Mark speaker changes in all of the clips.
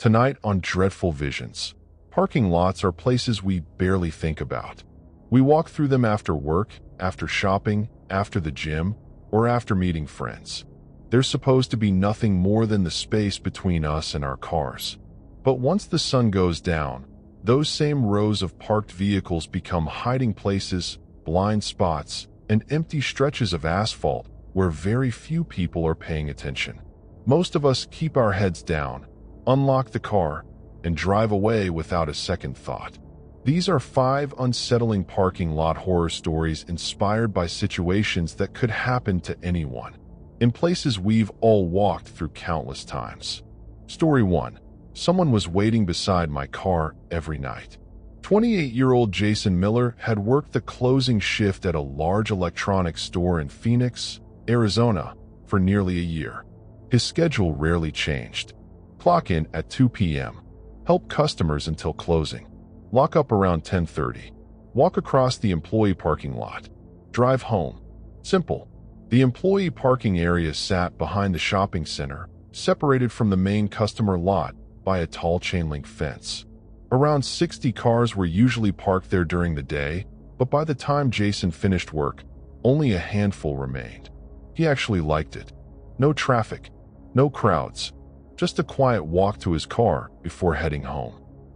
Speaker 1: Tonight on Dreadful Visions. Parking lots are places we barely think about. We walk through them after work, after shopping, after the gym, or after meeting friends. They're supposed to be nothing more than the space between us and our cars. But once the sun goes down, those same rows of parked vehicles become hiding places, blind spots, and empty stretches of asphalt where very few people are paying attention. Most of us keep our heads down, unlock the car, and drive away without a second thought. These are 5 unsettling parking lot horror stories inspired by situations that could happen to anyone, in places we've all walked through countless times. Story 1. Someone was waiting beside my car every night. 28-year-old Jason Miller had worked the closing shift at a large electronics store in Phoenix, Arizona, for nearly a year. His schedule rarely changed. Clock in at 2 p.m., help customers until closing, lock up around 10:30, walk across the employee parking lot, drive home. Simple. The employee parking area sat behind the shopping center, separated from the main customer lot by a tall chain-link fence. Around 60 cars were usually parked there during the day, but by the time Jason finished work, only a handful remained. He actually liked it. No traffic, no crowds, just a quiet walk to his car before heading home.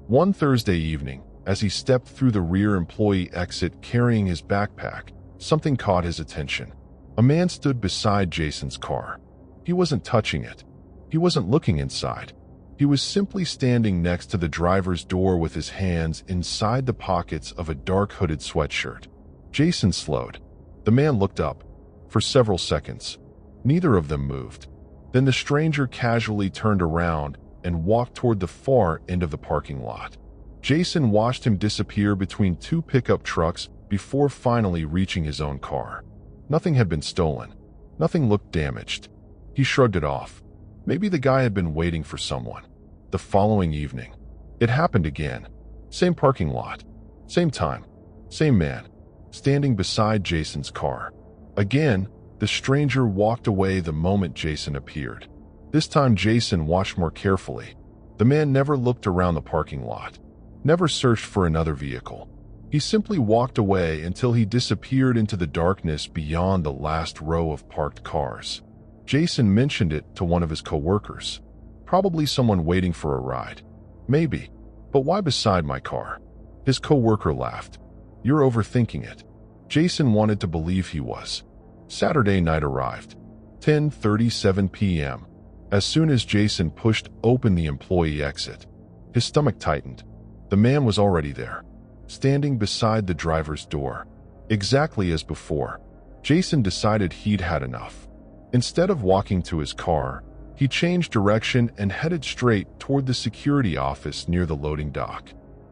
Speaker 1: One Thursday evening, as he stepped through the rear employee exit carrying his backpack, something caught his attention. A man stood beside Jason's car. He wasn't touching it. He wasn't looking inside. He was simply standing next to the driver's door with his hands inside the pockets of a dark hooded sweatshirt. Jason slowed. The man looked up. For several seconds, neither of them moved. Then the stranger casually turned around and walked toward the far end of the parking lot. Jason watched him disappear between 2 pickup trucks before finally reaching his own car. Nothing had been stolen. Nothing looked damaged. He shrugged it off. Maybe the guy had been waiting for someone. The following evening, it happened again. Same parking lot. Same time. Same man. Standing beside Jason's car. Again, the stranger walked away the moment Jason appeared. This time Jason watched more carefully. The man never looked around the parking lot, never searched for another vehicle. He simply walked away until he disappeared into the darkness beyond the last row of parked cars. Jason mentioned it to one of his coworkers. Probably someone waiting for a ride. Maybe. But why beside my car? His coworker laughed. You're overthinking it. Jason wanted to believe he was. Saturday night arrived. 10:37 p.m. As soon as Jason pushed open the employee exit, his stomach tightened. The man was already there, standing beside the driver's door. Exactly as before, Jason decided he'd had enough. Instead of walking to his car, he changed direction and headed straight toward the security office near the loading dock.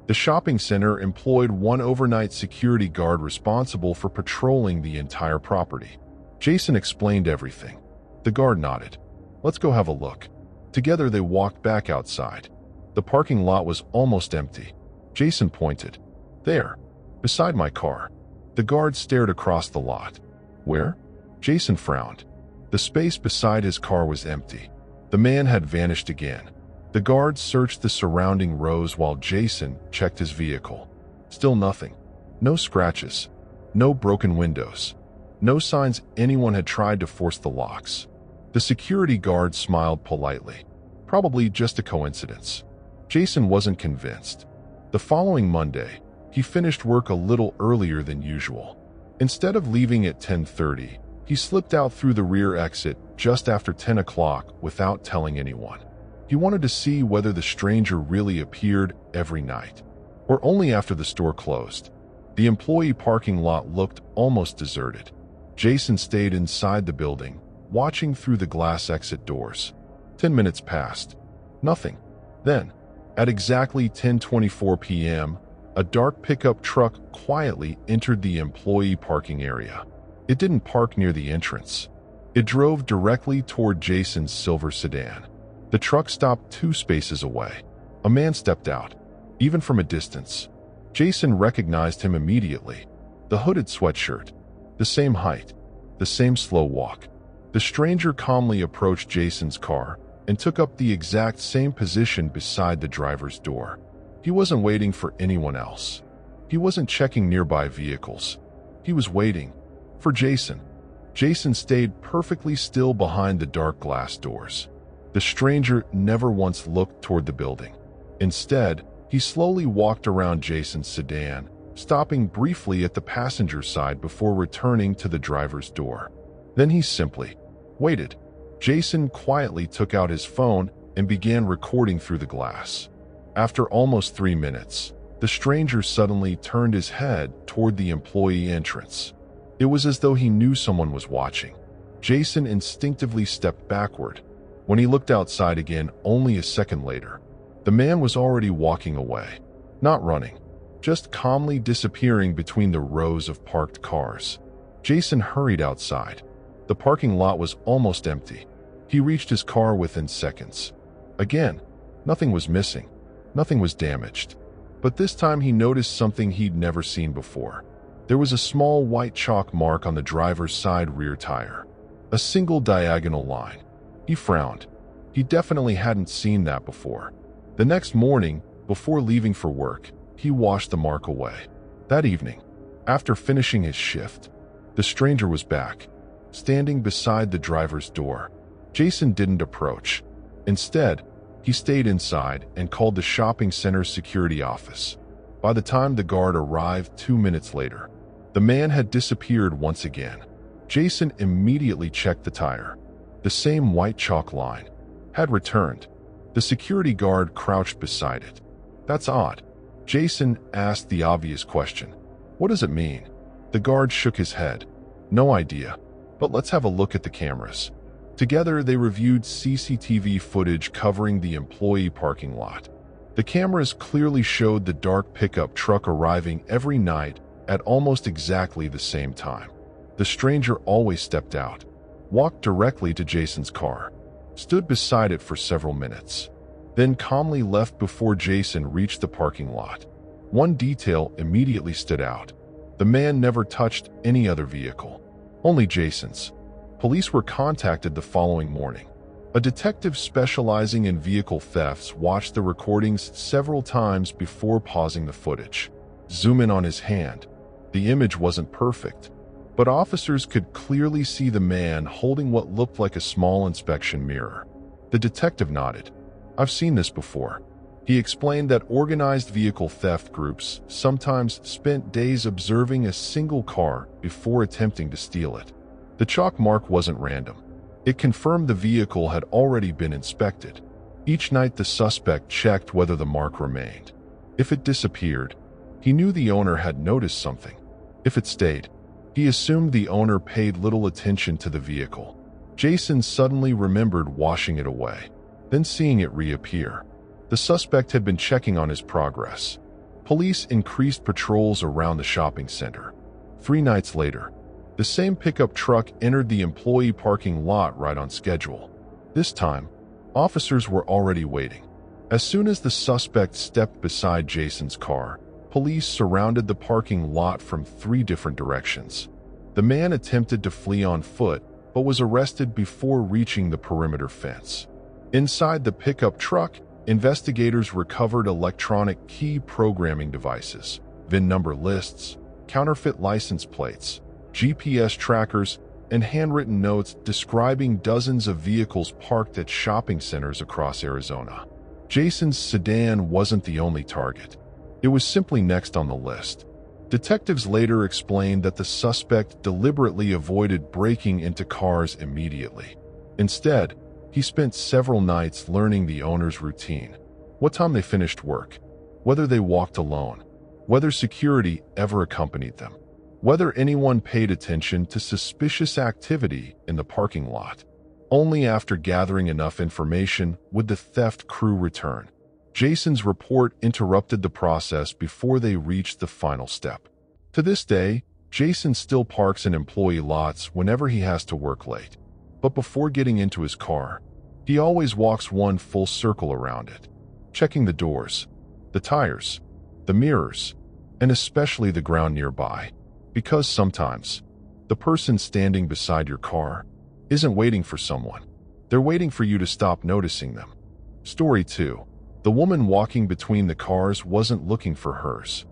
Speaker 1: The shopping center employed one overnight security guard responsible for patrolling the entire property. Jason explained everything. The guard nodded. Let's go have a look. Together they walked back outside. The parking lot was almost empty. Jason pointed. There, beside my car. The guard stared across the lot. Where? Jason frowned. The space beside his car was empty. The man had vanished again. The guard searched the surrounding rows while Jason checked his vehicle. Still nothing. No scratches. No broken windows. No signs anyone had tried to force the locks. The security guard smiled politely. Probably just a coincidence. Jason wasn't convinced. The following Monday, he finished work a little earlier than usual. Instead of leaving at 10:30, he slipped out through the rear exit just after 10 o'clock without telling anyone. He wanted to see whether the stranger really appeared every night, or only after the store closed. The employee parking lot looked almost deserted. Jason stayed inside the building, watching through the glass exit doors. 10 minutes passed. Nothing. Then, at exactly 10:24 p.m., a dark pickup truck quietly entered the employee parking area. It didn't park near the entrance. It drove directly toward Jason's silver sedan. The truck stopped 2 spaces away. A man stepped out, even from a distance. Jason recognized him immediately. The hooded sweatshirt. The same height. The same slow walk. The stranger calmly approached Jason's car, and took up the exact same position beside the driver's door. He wasn't waiting for anyone else. He wasn't checking nearby vehicles. He was waiting for Jason. Jason stayed perfectly still behind the dark glass doors. The stranger never once looked toward the building. Instead, he slowly walked around Jason's sedan, stopping briefly at the passenger side before returning to the driver's door. Then he simply waited. Jason quietly took out his phone and began recording through the glass. After almost 3 minutes, the stranger suddenly turned his head toward the employee entrance. It was as though he knew someone was watching. Jason instinctively stepped backward. When he looked outside again only a second later, the man was already walking away. Not running, just calmly disappearing between the rows of parked cars. Jason hurried outside. The parking lot was almost empty. He reached his car within seconds. Again, nothing was missing. Nothing was damaged. But this time he noticed something he'd never seen before. There was a small white chalk mark on the driver's side rear tire. A single diagonal line. He frowned. He definitely hadn't seen that before. The next morning, before leaving for work, he washed the mark away. That evening, after finishing his shift, the stranger was back, standing beside the driver's door. Jason didn't approach. Instead, he stayed inside and called the shopping center's security office. By the time the guard arrived 2 minutes later, the man had disappeared once again. Jason immediately checked the tire. The same white chalk line had returned. The security guard crouched beside it. "That's odd." Jason asked the obvious question. "What does it mean?" The guard shook his head. "No idea, but let's have a look at the cameras." Together, they reviewed CCTV footage covering the employee parking lot. The cameras clearly showed the dark pickup truck arriving every night at almost exactly the same time. The stranger always stepped out, walked directly to Jason's car, stood beside it for several minutes, then calmly left before Jason reached the parking lot. One detail immediately stood out. The man never touched any other vehicle, only Jason's. Police were contacted the following morning. A detective specializing in vehicle thefts watched the recordings several times before pausing the footage. Zoom in on his hand. The image wasn't perfect, but officers could clearly see the man holding what looked like a small inspection mirror. The detective nodded. "I've seen this before." He explained that organized vehicle theft groups sometimes spent days observing a single car before attempting to steal it. The chalk mark wasn't random. It confirmed the vehicle had already been inspected. Each night the suspect checked whether the mark remained. If it disappeared, he knew the owner had noticed something. If it stayed, he assumed the owner paid little attention to the vehicle. Jason suddenly remembered washing it away, then seeing it reappear. The suspect had been checking on his progress. Police increased patrols around the shopping center. 3 nights later, the same pickup truck entered the employee parking lot right on schedule. This time, officers were already waiting. As soon as the suspect stepped beside Jason's car, police surrounded the parking lot from 3 different directions. The man attempted to flee on foot, but was arrested before reaching the perimeter fence. Inside the pickup truck, investigators recovered electronic key programming devices, VIN number lists, counterfeit license plates, GPS trackers, and handwritten notes describing dozens of vehicles parked at shopping centers across Arizona. Jason's sedan wasn't the only target. It was simply next on the list. Detectives later explained that the suspect deliberately avoided breaking into cars immediately. Instead, he spent several nights learning the owner's routine, what time they finished work, whether they walked alone, whether security ever accompanied them, whether anyone paid attention to suspicious activity in the parking lot. Only after gathering enough information would the theft crew return. Jason's report interrupted the process before they reached the final step. To this day, Jason still parks in employee lots whenever he has to work late. But before getting into his car, he always walks one full circle around it, checking the doors, the tires, the mirrors, and especially the ground nearby. Because sometimes, the person standing beside your car isn't waiting for someone. They're waiting for you to stop noticing them. Story 2. The woman walking between the cars wasn't looking for hers.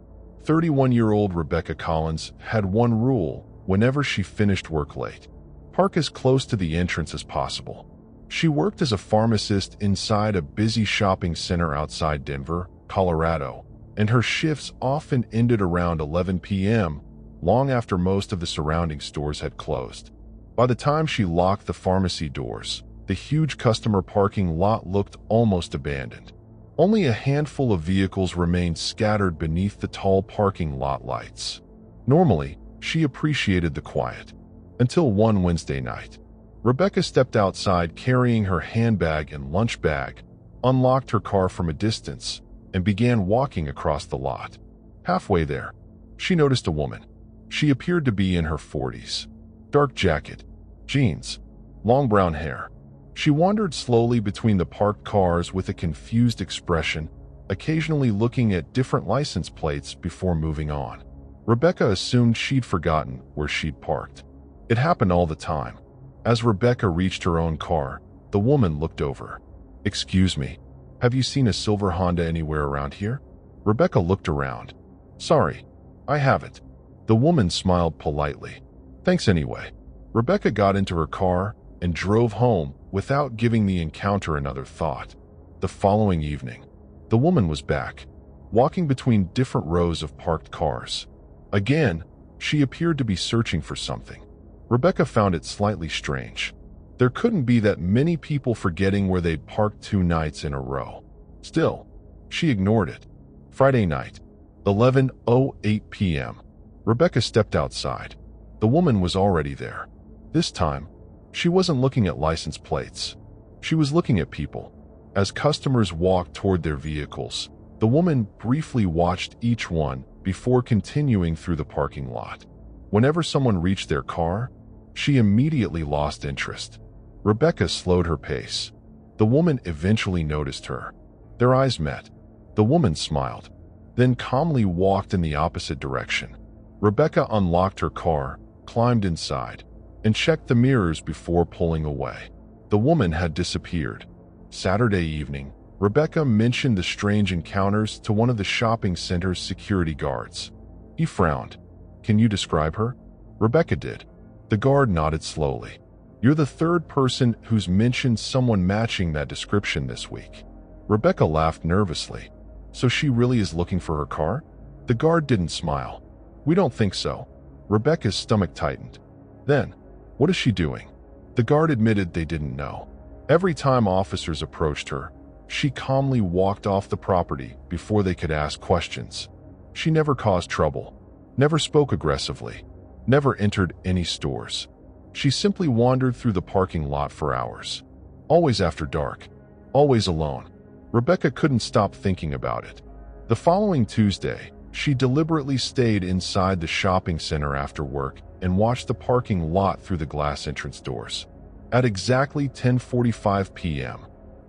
Speaker 1: 31-year-old Rebecca Collins had one rule whenever she finished work late: park as close to the entrance as possible. She worked as a pharmacist inside a busy shopping center outside Denver, Colorado, and her shifts often ended around 11 p.m., long after most of the surrounding stores had closed. By the time she locked the pharmacy doors, the huge customer parking lot looked almost abandoned. Only a handful of vehicles remained scattered beneath the tall parking lot lights. Normally, she appreciated the quiet. Until one Wednesday night. Rebecca stepped outside carrying her handbag and lunch bag, unlocked her car from a distance, and began walking across the lot. Halfway there, she noticed a woman. She appeared to be in her 40s. Dark jacket, jeans, long brown hair. She wandered slowly between the parked cars with a confused expression, occasionally looking at different license plates before moving on. Rebecca assumed she'd forgotten where she'd parked. It happened all the time. As Rebecca reached her own car, the woman looked over. "Excuse me, have you seen a silver Honda anywhere around here?" Rebecca looked around. "Sorry, I haven't." The woman smiled politely. "Thanks anyway." Rebecca got into her car and drove home without giving the encounter another thought. The following evening, the woman was back, walking between different rows of parked cars. Again, she appeared to be searching for something. Rebecca found it slightly strange. There couldn't be that many people forgetting where they'd parked 2 nights in a row. Still, she ignored it. Friday night, 11:08 p.m. Rebecca stepped outside. The woman was already there. This time, she wasn't looking at license plates. She was looking at people. As customers walked toward their vehicles, the woman briefly watched each one before continuing through the parking lot. Whenever someone reached their car, she immediately lost interest. Rebecca slowed her pace. The woman eventually noticed her. Their eyes met. The woman smiled, then calmly walked in the opposite direction. Rebecca unlocked her car, climbed inside, and checked the mirrors before pulling away. The woman had disappeared. Saturday evening, Rebecca mentioned the strange encounters to one of the shopping center's security guards. He frowned. "Can you describe her?" Rebecca did. The guard nodded slowly. "You're the third person who's mentioned someone matching that description this week." Rebecca laughed nervously. "So she really is looking for her car?" The guard didn't smile. "We don't think so." Rebecca's stomach tightened. Then, what is she doing? The guard admitted they didn't know. Every time officers approached her, she calmly walked off the property before they could ask questions. She never caused trouble, never spoke aggressively, never entered any stores. She simply wandered through the parking lot for hours. Always after dark, always alone. Rebecca couldn't stop thinking about it. The following Tuesday, she deliberately stayed inside the shopping center after work and watched the parking lot through the glass entrance doors. At exactly 10:45 p.m.,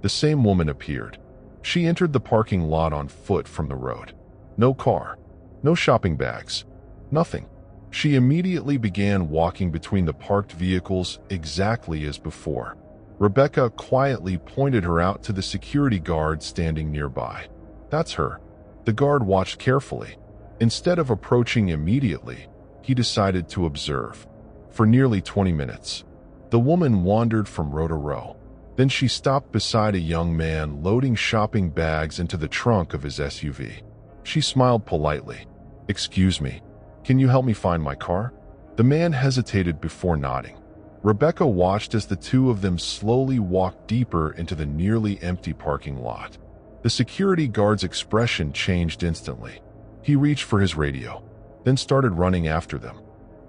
Speaker 1: the same woman appeared. She entered the parking lot on foot from the road. No car, no shopping bags, nothing. She immediately began walking between the parked vehicles exactly as before. Rebecca quietly pointed her out to the security guard standing nearby. "That's her." The guard watched carefully. Instead of approaching immediately, he decided to observe. For nearly 20 minutes, the woman wandered from row to row. Then she stopped beside a young man loading shopping bags into the trunk of his SUV. She smiled politely. "Excuse me, can you help me find my car?" The man hesitated before nodding. Rebecca watched as the two of them slowly walked deeper into the nearly empty parking lot. The security guard's expression changed instantly. He reached for his radio, then started running after them.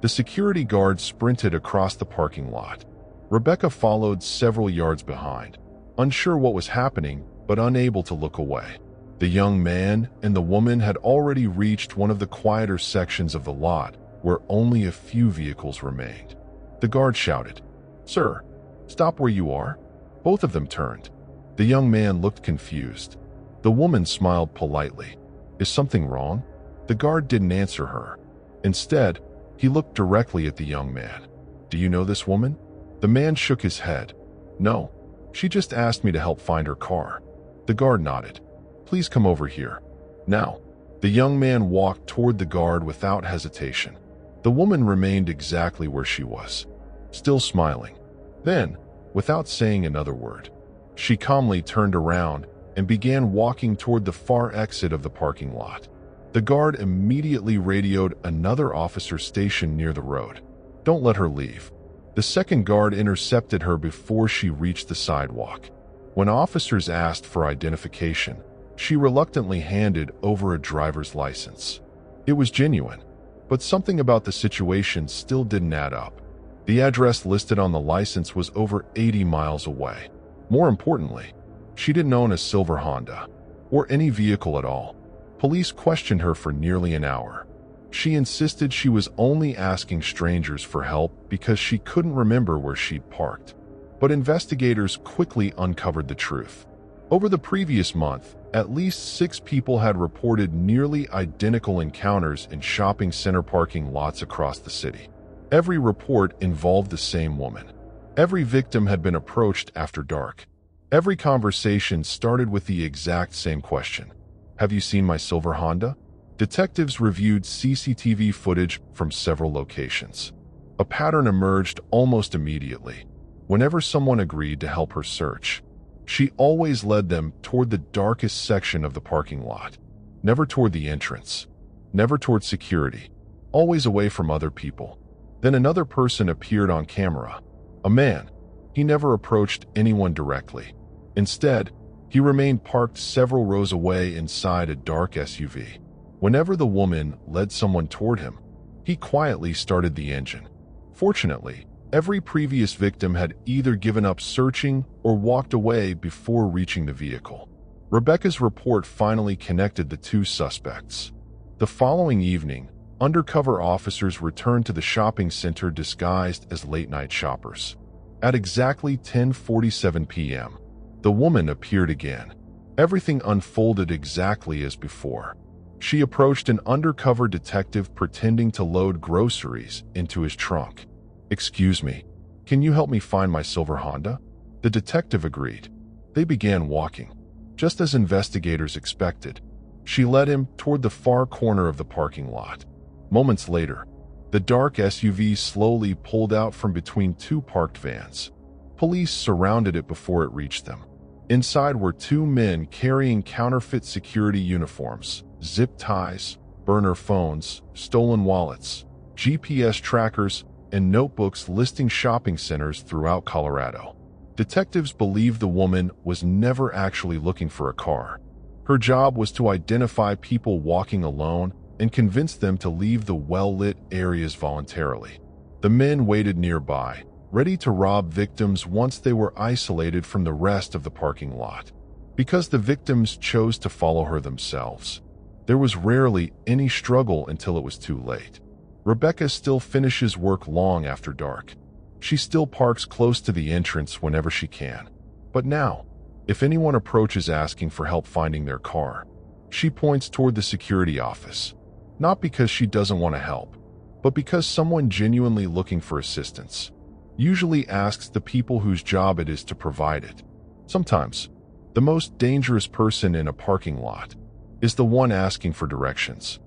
Speaker 1: The security guard sprinted across the parking lot. Rebecca followed several yards behind, unsure what was happening but unable to look away. The young man and the woman had already reached one of the quieter sections of the lot where only a few vehicles remained. The guard shouted, "Sir, stop where you are." Both of them turned. The young man looked confused. The woman smiled politely. "Is something wrong?" The guard didn't answer her. Instead, he looked directly at the young man. "Do you know this woman?" The man shook his head. "No, She just asked me to help find her car. The guard nodded. Please come over here. Now. The young man walked toward the guard without hesitation. The woman remained exactly where she was, still smiling. Then, without saying another word, she calmly turned around and began walking toward the far exit of the parking lot. The guard immediately radioed another officer stationed near the road. Don't let her leave. The second guard intercepted her before she reached the sidewalk. When officers asked for identification, she reluctantly handed over a driver's license. It was genuine, but something about the situation still didn't add up. The address listed on the license was over 80 miles away. More importantly, she didn't own a silver Honda, or any vehicle at all. Police questioned her for nearly an hour. She insisted she was only asking strangers for help because she couldn't remember where she'd parked. But investigators quickly uncovered the truth. Over the previous month, at least 6 people had reported nearly identical encounters in shopping center parking lots across the city. Every report involved the same woman. Every victim had been approached after dark. Every conversation started with the exact same question. Have you seen my silver Honda? Detectives reviewed CCTV footage from several locations. A pattern emerged almost immediately. Whenever someone agreed to help her search, she always led them toward the darkest section of the parking lot. Never toward the entrance. Never toward security. Always away from other people. Then another person appeared on camera. A man. He never approached anyone directly. Instead, he remained parked several rows away inside a dark SUV. Whenever the woman led someone toward him, he quietly started the engine. Fortunately, every previous victim had either given up searching or walked away before reaching the vehicle. Rebecca's report finally connected the 2 suspects. The following evening, undercover officers returned to the shopping center disguised as late-night shoppers. At exactly 10:47 p.m., the woman appeared again. Everything unfolded exactly as before. She approached an undercover detective pretending to load groceries into his trunk. Excuse me, can you help me find my silver Honda? The detective agreed. They began walking. Just as investigators expected, she led him toward the far corner of the parking lot. Moments later, the dark SUV slowly pulled out from between 2 parked vans. Police surrounded it before it reached them. Inside were 2 men carrying counterfeit security uniforms, zip ties, burner phones, stolen wallets, GPS trackers, and notebooks listing shopping centers throughout Colorado. Detectives believe the woman was never actually looking for a car. Her job was to identify people walking alone and convince them to leave the well-lit areas voluntarily. The men waited nearby, ready to rob victims once they were isolated from the rest of the parking lot. Because the victims chose to follow her themselves, there was rarely any struggle until it was too late. Rebecca still finishes work long after dark. She still parks close to the entrance whenever she can. But now, if anyone approaches asking for help finding their car, she points toward the security office. Not because she doesn't want to help, but because someone genuinely looking for assistance usually asks the people whose job it is to provide it. Sometimes, the most dangerous person in a parking lot is the one asking for directions.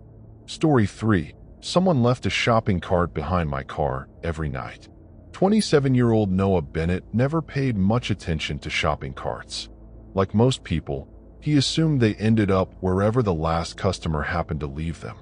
Speaker 1: Story 3. Someone left a shopping cart behind my car every night. 27-year-old Noah Bennett never paid much attention to shopping carts. Like most people, he assumed they ended up wherever the last customer happened to leave them.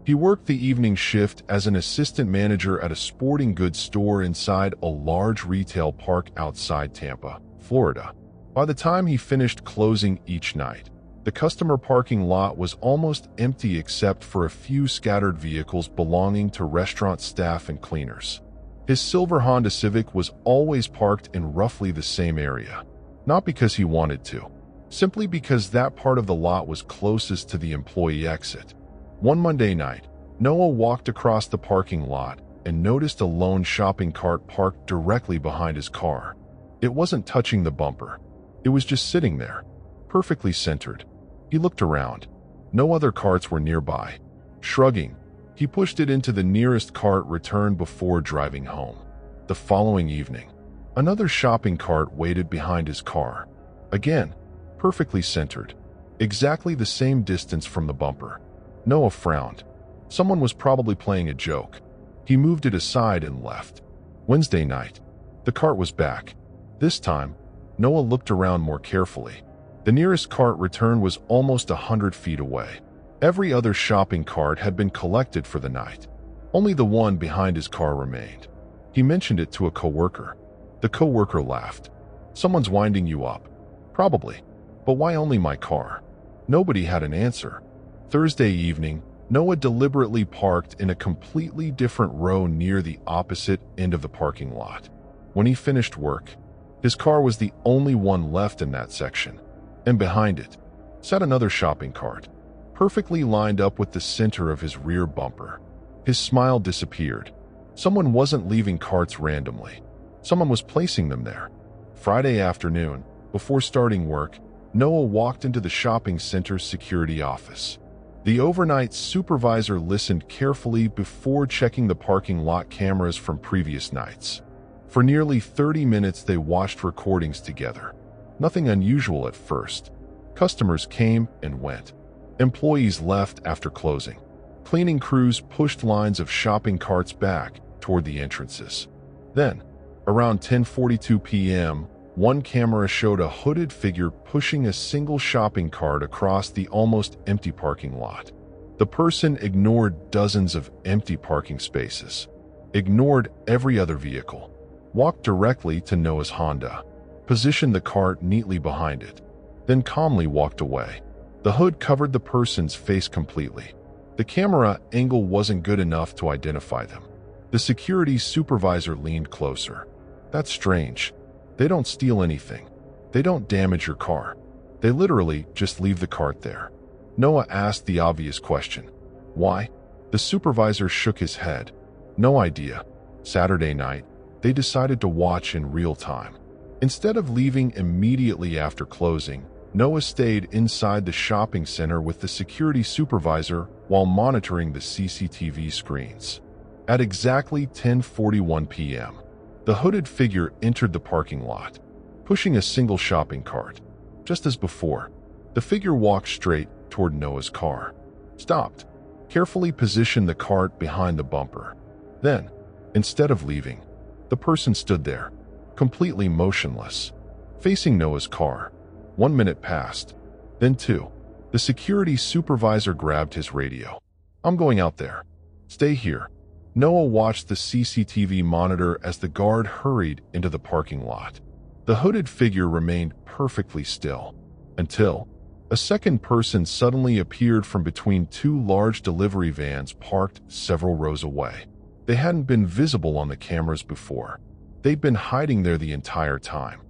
Speaker 1: He worked the evening shift as an assistant manager at a sporting goods store inside a large retail park outside Tampa, Florida. By the time he finished closing each night, the customer parking lot was almost empty except for a few scattered vehicles belonging to restaurant staff and cleaners. His silver Honda Civic was always parked in roughly the same area, not because he wanted to, simply because that part of the lot was closest to the employee exit. One Monday night, Noah walked across the parking lot and noticed a lone shopping cart parked directly behind his car. It wasn't touching the bumper. It was just sitting there, perfectly centered. He looked around. No other carts were nearby. Shrugging, he pushed it into the nearest cart, returned before driving home. The following evening, Another shopping cart waited behind his car. Again, perfectly centered. Exactly the same distance from the bumper. Noah frowned. Someone was probably playing a joke. He moved it aside and left. Wednesday night. The cart was back. This time, Noah looked around more carefully. The nearest cart return was almost 100 feet away. Every other shopping cart had been collected for the night. Only the one behind his car remained. He mentioned it to a coworker. The coworker laughed. "Someone's winding you up." "Probably. But why only my car?" Nobody had an answer. Thursday evening, Noah deliberately parked in a completely different row near the opposite end of the parking lot. When he finished work, his car was the only one left in that section. And behind it sat another shopping cart, perfectly lined up with the center of his rear bumper. His smile disappeared. Someone wasn't leaving carts randomly. Someone was placing them there. Friday afternoon, before starting work, Noah walked into the shopping center's security office. The overnight supervisor listened carefully before checking the parking lot cameras from previous nights. For nearly 30 minutes, they watched recordings together. Nothing unusual at first. Customers came and went. Employees left after closing. Cleaning crews pushed lines of shopping carts back toward the entrances. Then, around 10:42 p.m., one camera showed a hooded figure pushing a single shopping cart across the almost empty parking lot. The person ignored dozens of empty parking spaces, ignored every other vehicle, walked directly to Noah's Honda, positioned the cart neatly behind it, then calmly walked away. The hood covered the person's face completely. The camera angle wasn't good enough to identify them. The security supervisor leaned closer. "That's strange. They don't steal anything. They don't damage your car. They literally just leave the cart there." Noah asked the obvious question. "Why?" The supervisor shook his head. "No idea. Saturday night, they decided to watch in real time. Instead of leaving immediately after closing, Noah stayed inside the shopping center with the security supervisor while monitoring the CCTV screens. At exactly 10:41 p.m., the hooded figure entered the parking lot, pushing a single shopping cart. Just as before, the figure walked straight toward Noah's car, stopped, carefully positioned the cart behind the bumper. Then, instead of leaving, the person stood there, completely motionless, facing Noah's car. 1 minute passed, then 2. The security supervisor grabbed his radio. "I'm going out there. Stay here." Noah watched the CCTV monitor as the guard hurried into the parking lot. The hooded figure remained perfectly still, until a second person suddenly appeared from between two large delivery vans parked several rows away. They hadn't been visible on the cameras before. They'd been hiding there the entire time.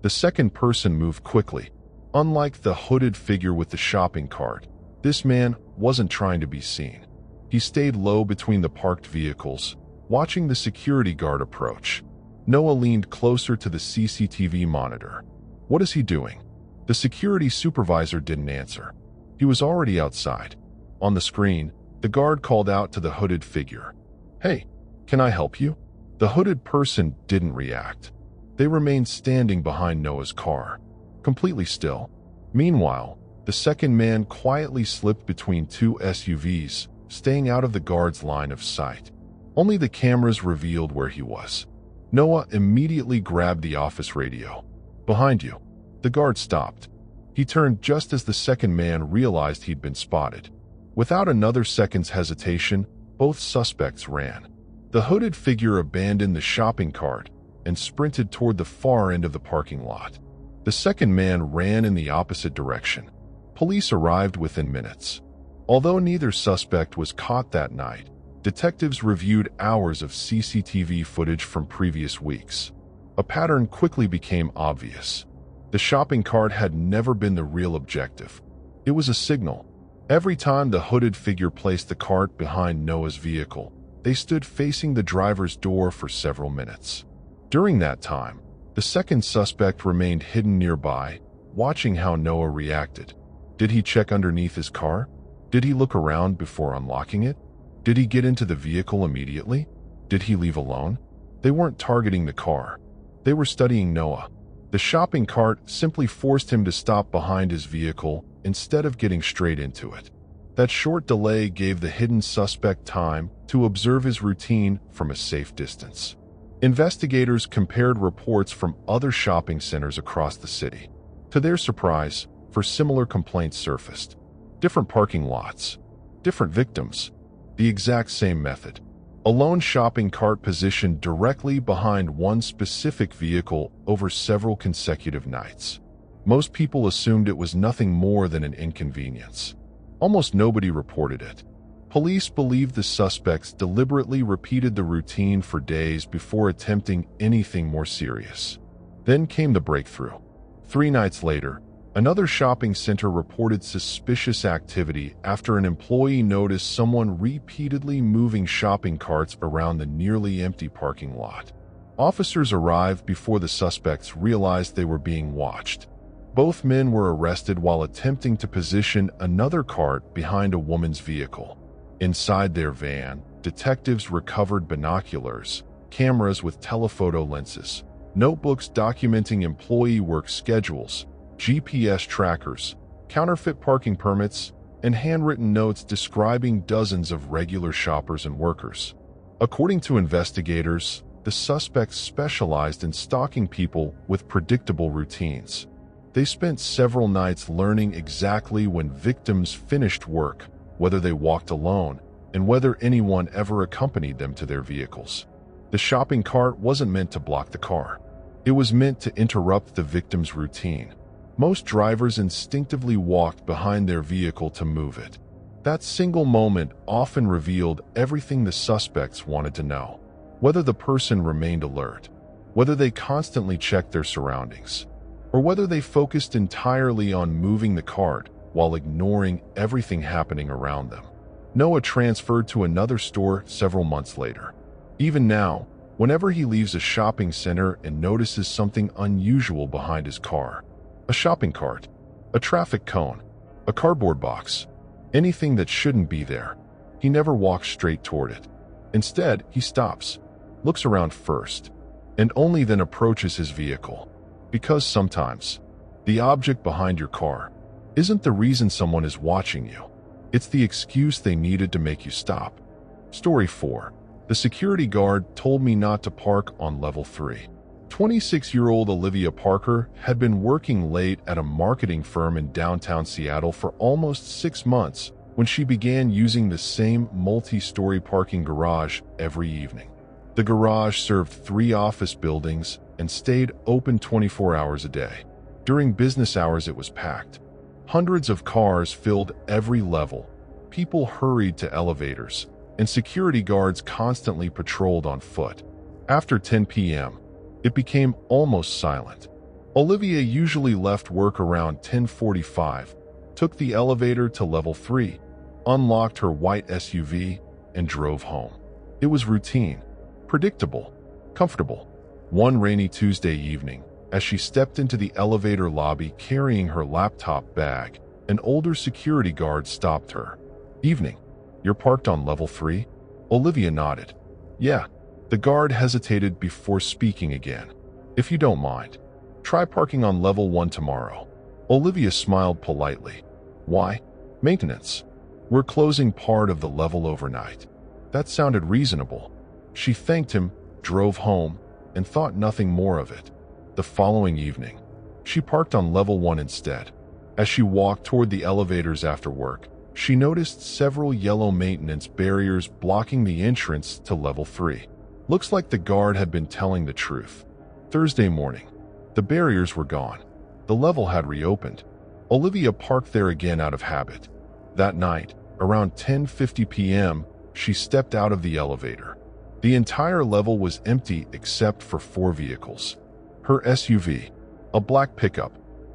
Speaker 1: The second person moved quickly. Unlike the hooded figure with the shopping cart, this man wasn't trying to be seen. He stayed low between the parked vehicles, watching the security guard approach. Noah leaned closer to the CCTV monitor. "What is he doing?" The security supervisor didn't answer. He was already outside. On the screen, the guard called out to the hooded figure. "Hey, can I help you?" The hooded person didn't react. They remained standing behind Noah's car, completely still. Meanwhile, the second man quietly slipped between two SUVs, staying out of the guard's line of sight. Only the cameras revealed where he was. Noah immediately grabbed the office radio. "Behind you." The guard stopped. He turned just as the second man realized he'd been spotted. Without another second's hesitation, both suspects ran. The hooded figure abandoned the shopping cart and sprinted toward the far end of the parking lot. The second man ran in the opposite direction. Police arrived within minutes. Although neither suspect was caught that night, detectives reviewed hours of CCTV footage from previous weeks. A pattern quickly became obvious. The shopping cart had never been the real objective. It was a signal. Every time the hooded figure placed the cart behind Noah's vehicle, they stood facing the driver's door for several minutes. During that time, the second suspect remained hidden nearby, watching how Noah reacted. Did he check underneath his car? Did he look around before unlocking it? Did he get into the vehicle immediately? Did he leave alone? They weren't targeting the car. They were studying Noah. The shopping cart simply forced him to stop behind his vehicle instead of getting straight into it. That short delay gave the hidden suspect time to observe his routine from a safe distance. Investigators compared reports from other shopping centers across the city. To their surprise, similar complaints surfaced. Different parking lots, different victims, the exact same method. A lone shopping cart positioned directly behind one specific vehicle over several consecutive nights. Most people assumed it was nothing more than an inconvenience. Almost nobody reported it. Police believe the suspects deliberately repeated the routine for days before attempting anything more serious. Then came the breakthrough. 3 nights later, another shopping center reported suspicious activity after an employee noticed someone repeatedly moving shopping carts around the nearly empty parking lot. Officers arrived before the suspects realized they were being watched. Both men were arrested while attempting to position another cart behind a woman's vehicle. Inside their van, detectives recovered binoculars, cameras with telephoto lenses, notebooks documenting employee work schedules, GPS trackers, counterfeit parking permits, and handwritten notes describing dozens of regular shoppers and workers. According to investigators, the suspects specialized in stalking people with predictable routines. They spent several nights learning exactly when victims finished work, whether they walked alone, and whether anyone ever accompanied them to their vehicles. The shopping cart wasn't meant to block the car. It was meant to interrupt the victim's routine. Most drivers instinctively walked behind their vehicle to move it. That single moment often revealed everything the suspects wanted to know. Whether the person remained alert, whether they constantly checked their surroundings, or whether they focused entirely on moving the cart while ignoring everything happening around them. Noah transferred to another store several months later. Even now, whenever he leaves a shopping center and notices something unusual behind his car, a shopping cart, a traffic cone, a cardboard box, anything that shouldn't be there, he never walks straight toward it. Instead, he stops, looks around first, and only then approaches his vehicle. Because sometimes, the object behind your car isn't the reason someone is watching you. It's the excuse they needed to make you stop. Story 4. The security guard told me not to park on level 3. 26-year-old Olivia Parker had been working late at a marketing firm in downtown Seattle for almost 6 months when she began using the same multi-story parking garage every evening. The garage served 3 office buildings and stayed open 24 hours a day. During business hours, it was packed. Hundreds of cars filled every level. People hurried to elevators, and security guards constantly patrolled on foot. After 10 p.m., it became almost silent. Olivia usually left work around 10:45, took the elevator to level 3, unlocked her white SUV, and drove home. It was routine, predictable, comfortable. One rainy Tuesday evening, as she stepped into the elevator lobby carrying her laptop bag, an older security guard stopped her. "Evening. You're parked on level 3? Olivia nodded. "Yeah." The guard hesitated before speaking again. "If you don't mind, try parking on level 1 tomorrow." Olivia smiled politely. "Why?" "Maintenance. We're closing part of the level overnight." That sounded reasonable. She thanked him, drove home, and thought nothing more of it. The following evening, she parked on level 1 instead. As she walked toward the elevators after work, she noticed several yellow maintenance barriers blocking the entrance to level 3. Looks like the guard had been telling the truth. Thursday morning, the barriers were gone. The level had reopened. Olivia parked there again out of habit. That night, around 10:50 p.m., she stepped out of the elevator. The entire level was empty except for 4 vehicles. Her SUV, a black pickup,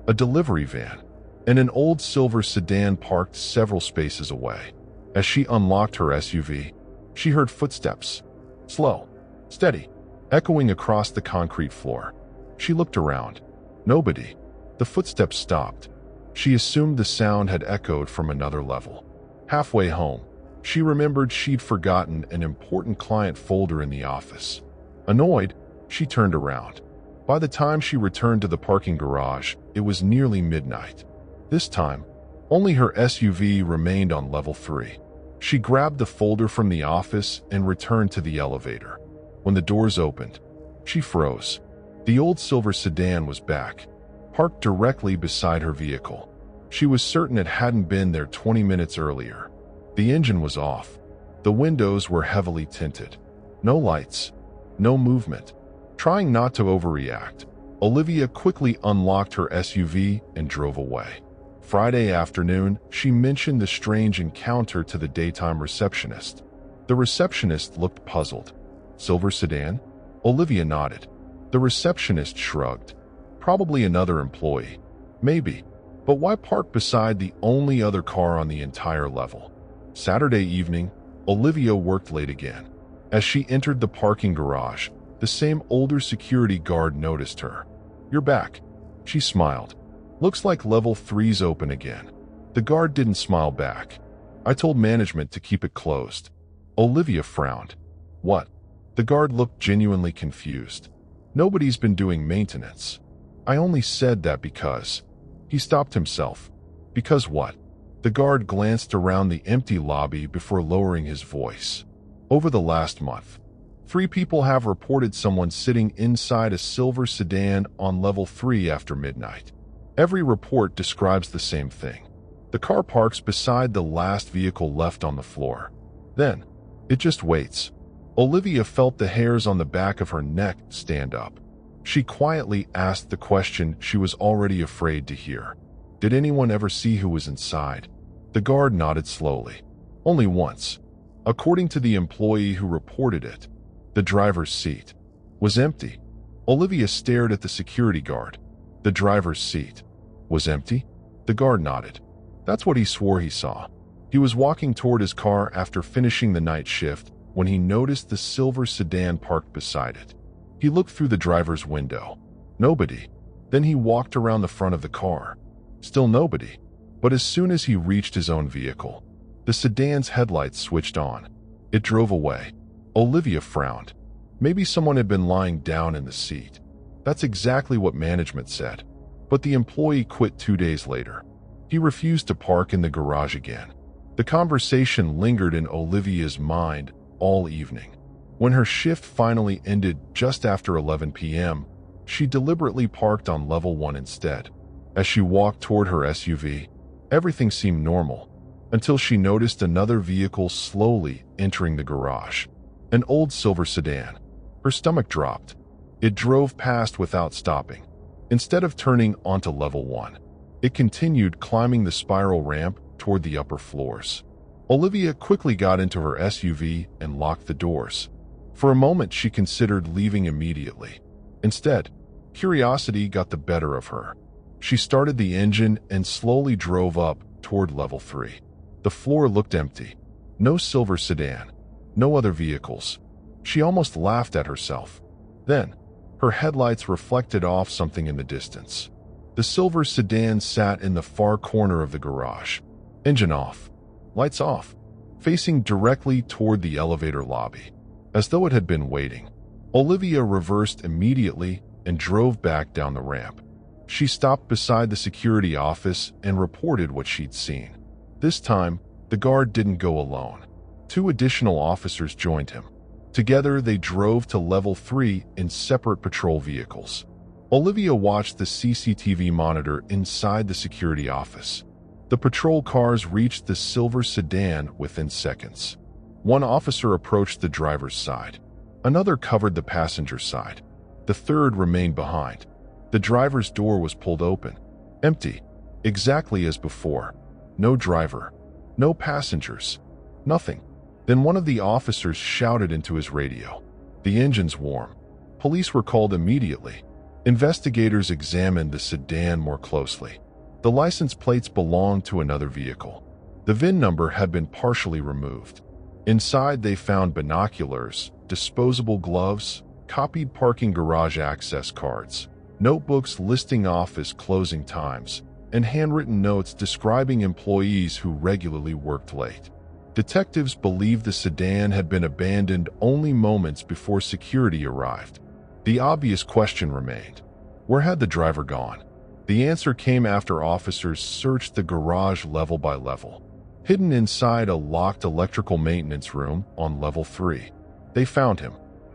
Speaker 1: a delivery van, and an old silver sedan parked several spaces away. As she unlocked her SUV, she heard footsteps. Slow, steady, echoing across the concrete floor. She looked around. Nobody. The footsteps stopped. She assumed the sound had echoed from another level. Halfway home, she remembered she'd forgotten an important client folder in the office. Annoyed, she turned around. By the time she returned to the parking garage, it was nearly midnight. This time, only her SUV remained on level 3. She grabbed the folder from the office and returned to the elevator. When the doors opened, she froze. The old silver sedan was back, parked directly beside her vehicle. She was certain it hadn't been there 20 minutes earlier. The engine was off. The windows were heavily tinted. No lights, no movement. Trying not to overreact, Olivia quickly unlocked her SUV and drove away. Friday afternoon, she mentioned the strange encounter to the daytime receptionist. The receptionist looked puzzled. Silver sedan? Olivia nodded. The receptionist shrugged. Probably another employee. Maybe. But why park beside the only other car on the entire level? Saturday evening, Olivia worked late again. As she entered the parking garage, the same older security guard noticed her. "You're back." She smiled. "Looks like level 3's open again." The guard didn't smile back. "I told management to keep it closed." Olivia frowned. "What?" The guard looked genuinely confused. "Nobody's been doing maintenance." "I only said that because..." He stopped himself. "Because what?" The guard glanced around the empty lobby before lowering his voice. "Over the last month, 3 people have reported someone sitting inside a silver sedan on level 3 after midnight. Every report describes the same thing. The car parks beside the last vehicle left on the floor. Then, it just waits." Olivia felt the hairs on the back of her neck stand up. She quietly asked the question she was already afraid to hear. "Did anyone ever see who was inside?" The guard nodded slowly. "Only once. According to the employee who reported it, the driver's seat was empty." Olivia stared at the security guard. "The driver's seat was empty?" The guard nodded. "That's what he swore he saw. He was walking toward his car after finishing the night shift when he noticed the silver sedan parked beside it. He looked through the driver's window. Nobody. Then he walked around the front of the car. Still nobody. But as soon as he reached his own vehicle, the sedan's headlights switched on. It drove away." Olivia frowned. Maybe someone had been lying down in the seat. That's exactly what management said. But the employee quit 2 days later. He refused to park in the garage again. The conversation lingered in Olivia's mind all evening. When her shift finally ended just after 11 p.m., she deliberately parked on level 1 instead. As she walked toward her SUV, everything seemed normal, until she noticed another vehicle slowly entering the garage. An old silver sedan. Her stomach dropped. It drove past without stopping. Instead of turning onto level 1, it continued climbing the spiral ramp toward the upper floors. Olivia quickly got into her SUV and locked the doors. For a moment, she considered leaving immediately. Instead, curiosity got the better of her. She started the engine and slowly drove up toward level 3. The floor looked empty. No silver sedan. No other vehicles. She almost laughed at herself. Then, her headlights reflected off something in the distance. The silver sedan sat in the far corner of the garage. Engine off. Lights off. Facing directly toward the elevator lobby. As though it had been waiting. Olivia reversed immediately and drove back down the ramp. She stopped beside the security office and reported what she'd seen. This time, the guard didn't go alone. 2 additional officers joined him. Together, they drove to level 3 in separate patrol vehicles. Olivia watched the CCTV monitor inside the security office. The patrol cars reached the silver sedan within seconds. 1 officer approached the driver's side. Another covered the passenger side. The third remained behind. The driver's door was pulled open. Empty. Exactly as before. No driver. No passengers. Nothing. Then one of the officers shouted into his radio. "The engine's warm." Police were called immediately. Investigators examined the sedan more closely. The license plates belonged to another vehicle. The VIN number had been partially removed. Inside, they found binoculars, disposable gloves, copied parking garage access cards, notebooks listing office closing times, and handwritten notes describing employees who regularly worked late. Detectives believed the sedan had been abandoned only moments before security arrived. The obvious question remained. Where had the driver gone? The answer came after officers searched the garage level by level. Hidden inside a locked electrical maintenance room on level 3. They found him.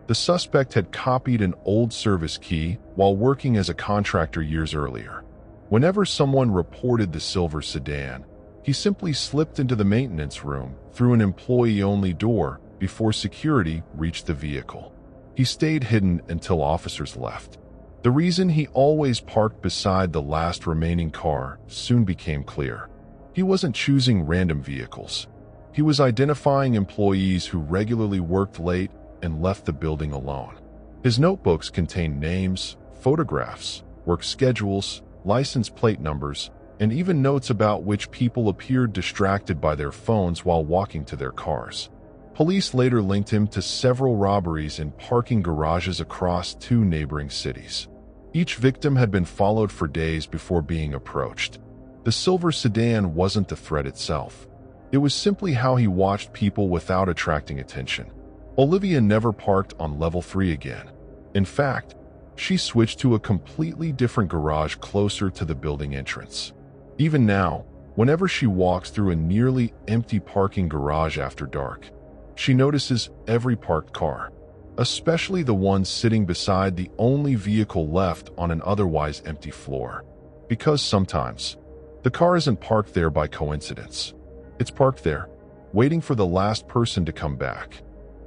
Speaker 1: The suspect had copied an old service key while working as a contractor years earlier. Whenever someone reported the silver sedan, he simply slipped into the maintenance room through an employee-only door before security reached the vehicle. He stayed hidden until officers left. The reason he always parked beside the last remaining car soon became clear. He wasn't choosing random vehicles. He was identifying employees who regularly worked late and left the building alone. His notebooks contained names, photographs, work schedules, license plate numbers, and even notes about which people appeared distracted by their phones while walking to their cars. Police later linked him to several robberies in parking garages across 2 neighboring cities. Each victim had been followed for days before being approached. The silver sedan wasn't the threat itself. It was simply how he watched people without attracting attention. Olivia never parked on level 3 again. In fact, she switched to a completely different garage closer to the building entrance. Even now, whenever she walks through a nearly empty parking garage after dark, she notices every parked car, especially the ones sitting beside the only vehicle left on an otherwise empty floor. Because sometimes, the car isn't parked there by coincidence. It's parked there, waiting for the last person to come back.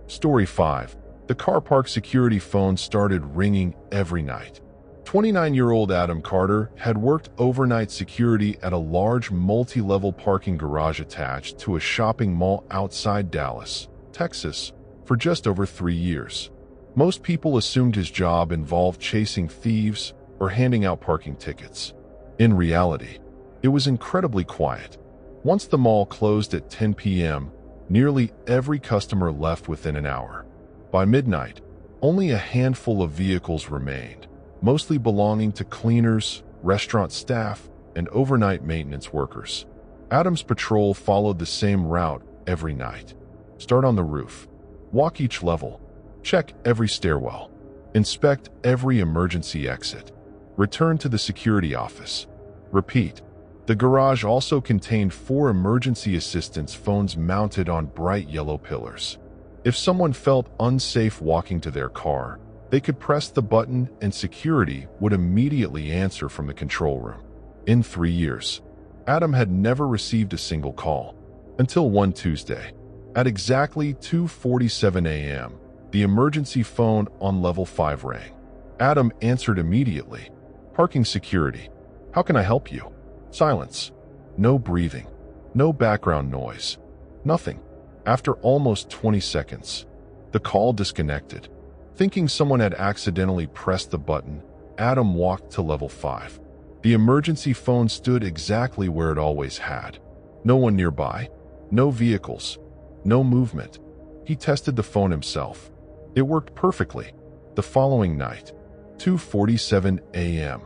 Speaker 1: Story 5. The car park security phone started ringing every night. 29-year-old Adam Carter had worked overnight security at a large multi-level parking garage attached to a shopping mall outside Dallas, Texas, for just over 3 years. Most people assumed his job involved chasing thieves or handing out parking tickets. In reality, it was incredibly quiet. Once the mall closed at 10 p.m., nearly every customer left within an hour. By midnight, only a handful of vehicles remained, mostly belonging to cleaners, restaurant staff, and overnight maintenance workers. Adam's patrol followed the same route every night. Start on the roof. Walk each level. Check every stairwell. Inspect every emergency exit. Return to the security office. Repeat. The garage also contained 4 emergency assistance phones mounted on bright yellow pillars. If someone felt unsafe walking to their car, they could press the button and security would immediately answer from the control room. In 3 years, Adam had never received a single call. Until one Tuesday, at exactly 2:47 a.m., the emergency phone on level 5 rang. Adam answered immediately. Parking security. How can I help you? Silence. No breathing. No background noise. Nothing. After almost 20 seconds, the call disconnected. Thinking someone had accidentally pressed the button, Adam walked to level 5. The emergency phone stood exactly where it always had. No one nearby. No vehicles. No movement. He tested the phone himself. It worked perfectly. The following night, 2:47 a.m.,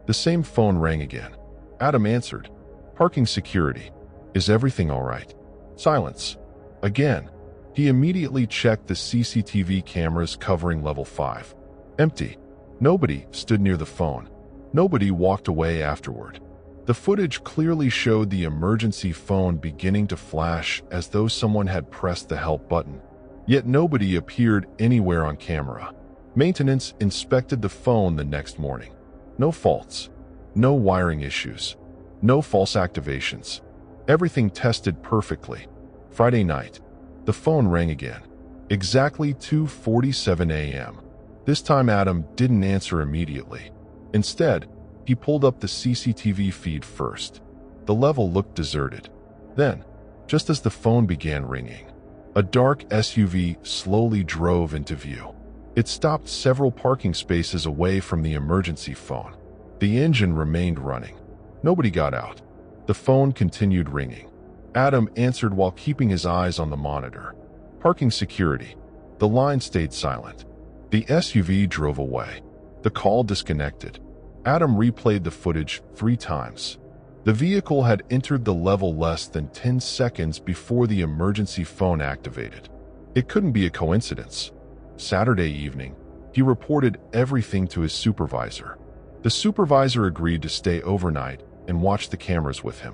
Speaker 1: the same phone rang again. Adam answered. Parking security. Is everything all right? Silence. Again. He immediately checked the CCTV cameras covering level 5. Empty. Nobody stood near the phone. Nobody walked away afterward. The footage clearly showed the emergency phone beginning to flash as though someone had pressed the help button. Yet nobody appeared anywhere on camera. Maintenance inspected the phone the next morning. No faults. No wiring issues. No false activations. Everything tested perfectly. Friday night, the phone rang again. Exactly 2:47 a.m. This time Adam didn't answer immediately. Instead, he pulled up the CCTV feed first. The level looked deserted. Then, just as the phone began ringing, a dark SUV slowly drove into view. It stopped several parking spaces away from the emergency phone. The engine remained running. Nobody got out. The phone continued ringing. Adam answered while keeping his eyes on the monitor. Parking security. The line stayed silent. The SUV drove away. The call disconnected. Adam replayed the footage 3 times. The vehicle had entered the level less than 10 seconds before the emergency phone activated. It couldn't be a coincidence. Saturday evening, He reported everything to his supervisor. The supervisor agreed to stay overnight and watch the cameras with him.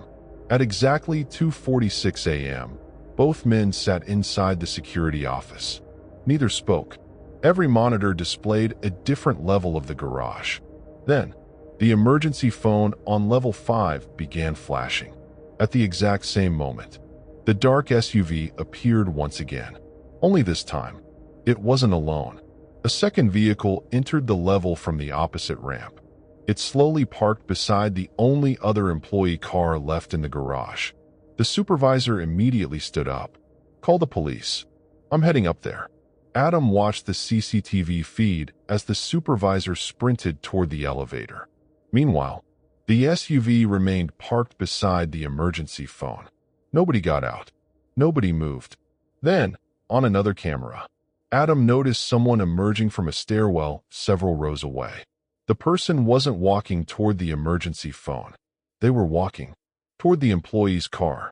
Speaker 1: At exactly 2:46 a.m., both men sat inside the security office. Neither spoke. Every monitor displayed a different level of the garage. Then, the emergency phone on level 5 began flashing. At the exact same moment, the dark SUV appeared once again. Only this time, it wasn't alone. A second vehicle entered the level from the opposite ramp. It slowly parked beside the only other employee car left in the garage. The supervisor immediately stood up. "Call the police. I'm heading up there." Adam watched the CCTV feed as the supervisor sprinted toward the elevator. Meanwhile, the SUV remained parked beside the emergency phone. Nobody got out. Nobody moved. Then, on another camera, Adam noticed someone emerging from a stairwell several rows away. The person wasn't walking toward the emergency phone. They were walking toward the employee's car.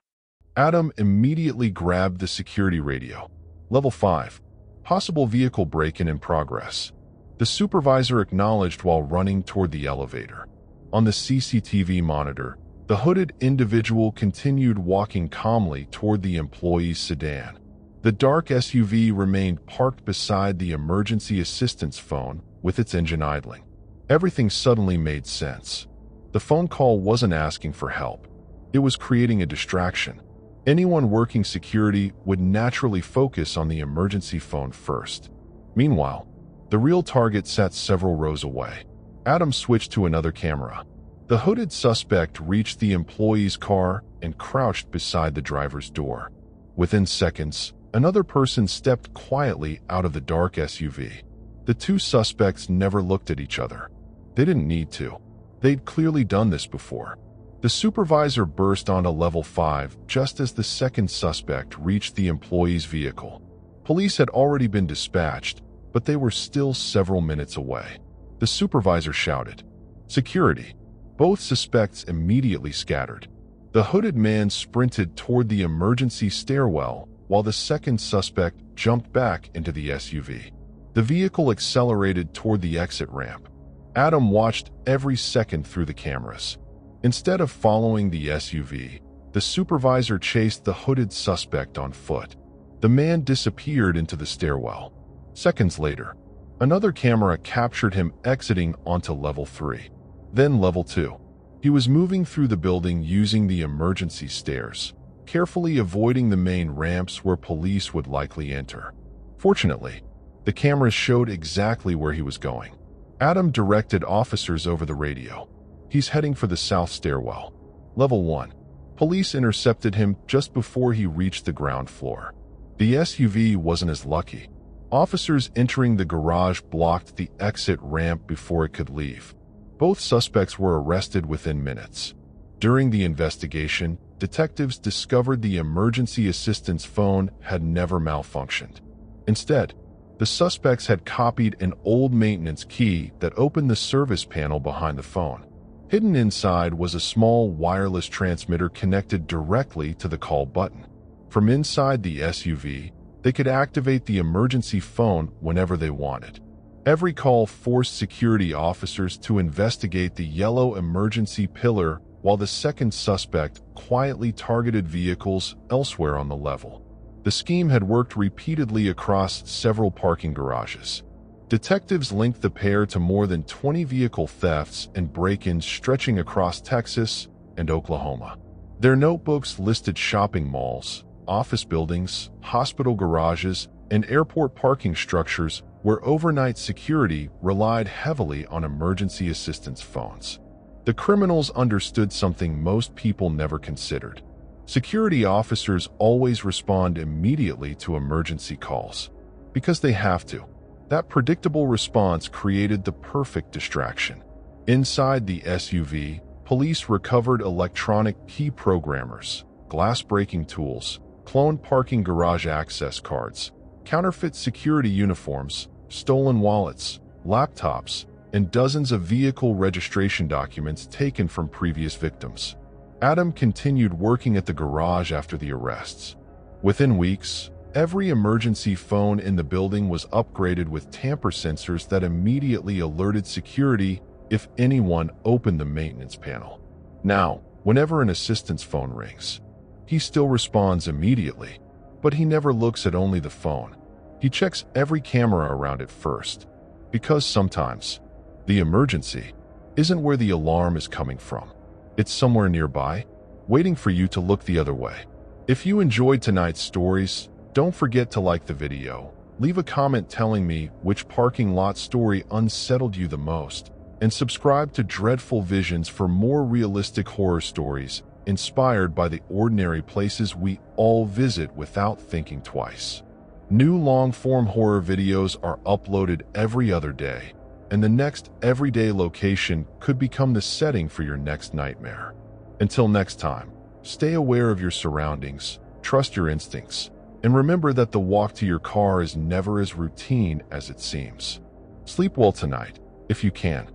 Speaker 1: Adam immediately grabbed the security radio. Level 5. Possible vehicle break-in in progress. The supervisor acknowledged while running toward the elevator. On the CCTV monitor, the hooded individual continued walking calmly toward the employee's sedan. The dark SUV remained parked beside the emergency assistance phone with its engine idling. Everything suddenly made sense. The phone call wasn't asking for help. It was creating a distraction. Anyone working security would naturally focus on the emergency phone first. Meanwhile, the real target sat several rows away. Adam switched to another camera. The hooded suspect reached the employee's car and crouched beside the driver's door. Within seconds, another person stepped quietly out of the dark SUV. The two suspects never looked at each other. They didn't need to. They'd clearly done this before. The supervisor burst onto level 5 just as the second suspect reached the employee's vehicle. Police had already been dispatched, but they were still several minutes away. The supervisor shouted, "Security!" Both suspects immediately scattered. The hooded man sprinted toward the emergency stairwell while the second suspect jumped back into the SUV. The vehicle accelerated toward the exit ramp. Adam watched every second through the cameras. Instead of following the SUV, the supervisor chased the hooded suspect on foot. The man disappeared into the stairwell. Seconds later, another camera captured him exiting onto level 3. Then level 2. He was moving through the building using the emergency stairs, carefully avoiding the main ramps where police would likely enter. Fortunately, the cameras showed exactly where he was going. Adam directed officers over the radio. "He's heading for the south stairwell." Level 1. Police intercepted him just before he reached the ground floor. The SUV wasn't as lucky. Officers entering the garage blocked the exit ramp before it could leave. Both suspects were arrested within minutes. During the investigation, detectives discovered the emergency assistance phone had never malfunctioned. Instead, the suspects had copied an old maintenance key that opened the service panel behind the phone. Hidden inside was a small wireless transmitter connected directly to the call button. From inside the SUV, they could activate the emergency phone whenever they wanted. Every call forced security officers to investigate the yellow emergency pillar while the second suspect quietly targeted vehicles elsewhere on the level. The scheme had worked repeatedly across several parking garages. Detectives linked the pair to more than 20 vehicle thefts and break-ins stretching across Texas and Oklahoma. Their notebooks listed shopping malls, office buildings, hospital garages, and airport parking structures where overnight security relied heavily on emergency assistance phones. The criminals understood something most people never considered. Security officers always respond immediately to emergency calls. Because they have to. That predictable response created the perfect distraction. Inside the SUV, police recovered electronic key programmers, glass-breaking tools, cloned parking garage access cards, counterfeit security uniforms, stolen wallets, laptops, and dozens of vehicle registration documents taken from previous victims. Adam continued working at the garage after the arrests. Within weeks, Every emergency phone in the building was upgraded with tamper sensors that immediately alerted security if anyone opened the maintenance panel. Now, whenever an assistant's phone rings, he still responds immediately, but he never looks at only the phone. He checks every camera around it first, because sometimes the emergency isn't where the alarm is coming from. It's somewhere nearby, waiting for you to look the other way. If you enjoyed tonight's stories, don't forget to like the video, leave a comment telling me which parking lot story unsettled you the most, and subscribe to Dreadful Visions for more realistic horror stories inspired by the ordinary places we all visit without thinking twice. New long-form horror videos are uploaded every other day, and the next everyday location could become the setting for your next nightmare. Until next time, stay aware of your surroundings, trust your instincts, and remember that the walk to your car is never as routine as it seems. Sleep well tonight, if you can.